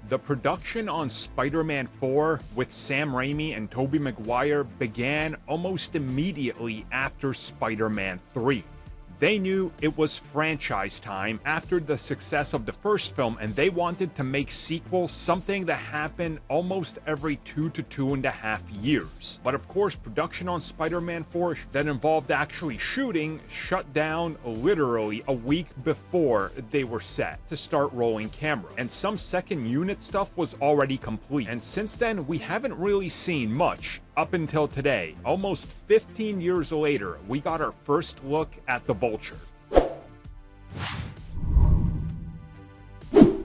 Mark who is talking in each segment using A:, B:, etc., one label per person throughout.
A: The production on Spider-Man 4 with Sam Raimi and Tobey Maguire began almost immediately after Spider-Man 3. They knew it was franchise time after the success of the first film, and they wanted to make sequels, something that happened almost every 2 to 2.5 years. But of course, production on Spider-Man 4 that involved actually shooting shut down literally a week before they were set to start rolling camera. And some second unit stuff was already complete. And since then, we haven't really seen much. Up until today, almost 15 years later, we got our first look at the Vulture.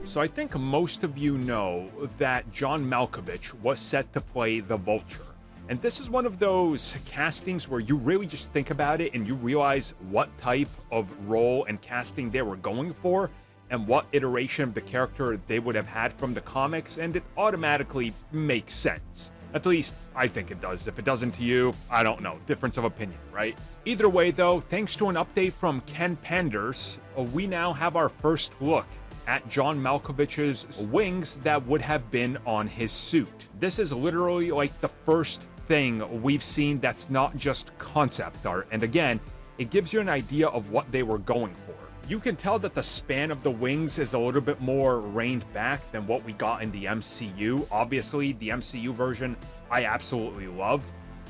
A: So I think most of you know that John Malkovich was set to play the Vulture. And this is one of those castings where you really just think about it and you realize what type of role and casting they were going for and what iteration of the character they would have had from the comics, and it automatically makes sense. At least, I think it does. If it doesn't to you, I don't know. Difference of opinion, right? Either way, though, thanks to an update from Ken Panders, we now have our first look at John Malkovich's wings that would have been on his suit. This is literally like the first thing we've seen that's not just concept art. And again, it gives you an idea of what they were going for. You can tell that the span of the wings is a little bit more reined back than what we got in the MCU. Obviously, the MCU version I absolutely love.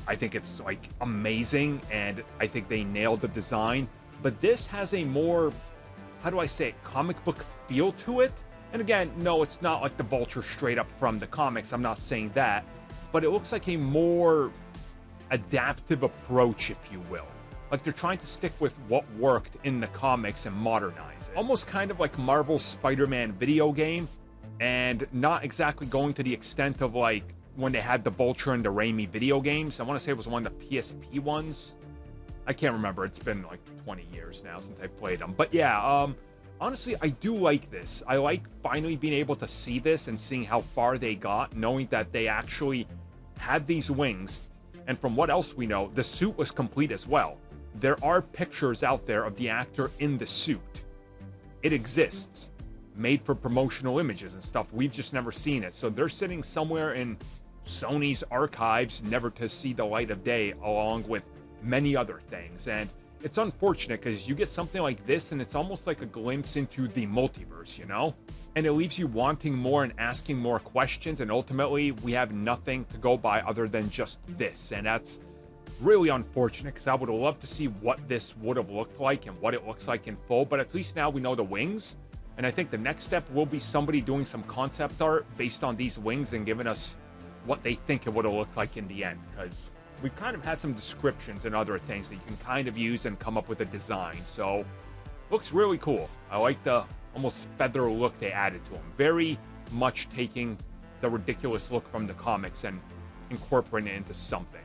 A: I think it's like amazing, and I think they nailed the design. But this has a more, how do I say it, comic book feel to it. And again, no, it's not like the Vulture straight up from the comics. I'm not saying that. But it looks like a more adaptive approach, if you will. Like they're trying to stick with what worked in the comics and modernize it. Almost kind of like Marvel's Spider-Man video game, and not exactly going to the extent of like when they had the Vulture and the Raimi video games. I want to say it was one of the PSP ones. I can't remember. It's been like 20 years now since I played them. But yeah, honestly, I do like this. I like finally being able to see this and seeing how far they got, knowing that they actually had these wings. And from what else we know, the suit was complete as well. There are pictures out there of the actor in the suit. It exists, made for promotional images and stuff. We've just never seen it. So they're sitting somewhere in Sony's archives, never to see the light of day, along with many other things. And it's unfortunate because you get something like this and it's almost like a glimpse into the multiverse, you know? And it leaves you wanting more and asking more questions. And ultimately, we have nothing to go by other than just this. And that's really unfortunate because I would have loved to see what this would have looked like and what it looks like in full, but at least now we know the wings, and I think the next step will be somebody doing some concept art based on these wings and giving us what they think it would have looked like in the end, because we've kind of had some descriptions and other things that you can kind of use and come up with a design. So looks really cool. I like the almost feather look they added to them, very much taking the ridiculous look from the comics and incorporating it into something.